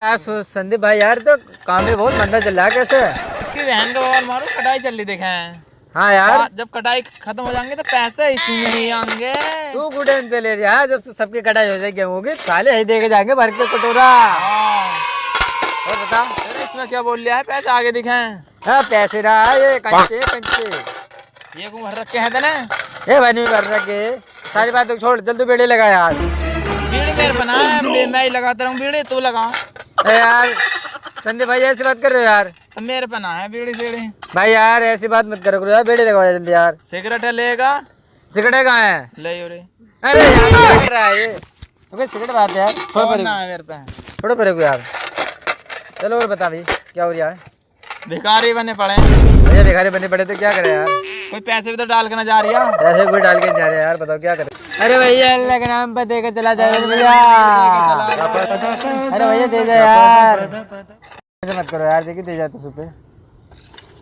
संदीप भाई यार तो काम भी बहुत मंदा चल रहा है। कैसे इसकी बहन का बवाल मारो, कटाई चल रही देखे हैं। हाँ यार, जब कटाई खत्म हो जाएंगे तो पैसे इसी में ही आएंगे। तू गुडे चले जा, जब सबकी कटाई हो जाएगी होगी साले ही देके जाएंगे भर के कटोरा। और बता इसमें क्या बोल लिया है, पैसे आगे दिखे हैं। हाँ पैसे रहा ये कंचे कंचे ये को भर रखे हैं ना, ये बनी कर रखे। सारी बात तो छोड़, जल्दी बेड़े लगा यार। बीड़ी मेरे बना है, मैं ही लगाता रहूँ बीड़ी, तू लगा। यार संदीप भाई ऐसी बात कर रहे हो यार। तो मेरे पे ना है बीड़ी सीड़ी। भाई यार ऐसी बात मत करो यार, बेड़े लगवा जल्दी यार। सिगरेट लेगा, सिगरेट कहाँ है? ले रे। अरे यार सिगरेट रहा है ये तो, सिगरेट बात है यार। छोड़ ना है मेरे पे, छोड़ो परे को यार। चलो और बता भाई क्या हो रहा है? भिखारी बने पड़े भैया भिखारी बने पड़े तो क्या करे यार? कोई पैसे भी तो डाल के ना जा रही है। पैसे कोई डाल के जा रहे यार, बताओ क्या करे? अरे भैया अल्लाह के नाम पे देकर चला जाए भैया। अरे भैया दे जा यार, ऐसे मत करो यार, देखिए दे जा तो सुपे।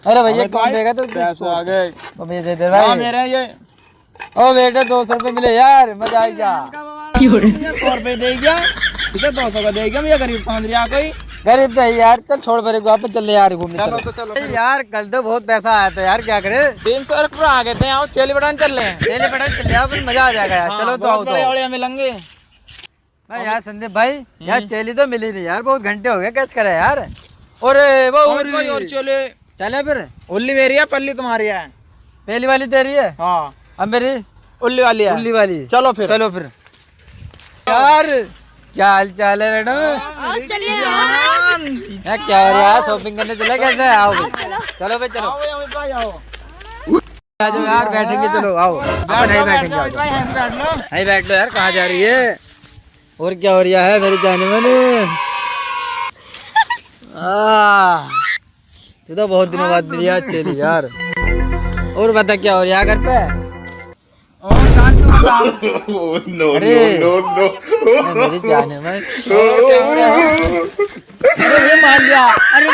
अरे भैया कौन देगा तो पैसे आ गए। ओ भैया दे दे भाई मेरे ये ओ बेटा 200 रुपये मिले यार, मजा आ गया। 100 रुपए दे गया, इसे 200 का दे गया। मुझे गरीब समझ रहा कोई? गरीब तो है यार, चल छोड़ परे को, आप चल यार घूमने। चलो तो चलो यार कल तो बहुत पैसा आया था यार, क्या करे? 300 रुपये आ गए थे। आओ चेली बटान चल रहे हैं। चले बड़ा चल यार, मजा आ जाएगा यार। चलो तो आओ तो बड़े मिलेंगे यार। संदीप भाई यार चेली तो मिली नहीं यार, बहुत घंटे हो गए, कैच करे यार। और वो और चले चले फिर। उल्ली मेरी है, पल्ली तुम्हारी है। पहली वाली तेरी है, हाँ अब मेरी उल्ली वाली है। उल्ली वाली। चलो फिर चलो फिर यार। क्या हाल चाल है मैडम? चलिए यार क्या हो रहा है, शॉपिंग करने चले कैसे? आओ चलो भाई चलो आ जाओ यार, बैठेंगे। चलो आओ नहीं बैठेंगे, नहीं बैठ लो यार। कहाँ जा रही है और क्या हो रहा है मेरी जाने मन? तू तो बहुत दिनों बाद मिली यार चली यार। और बता क्या हो रहा है घर पे? अरे मेरी जाने मन मान लिया। अरे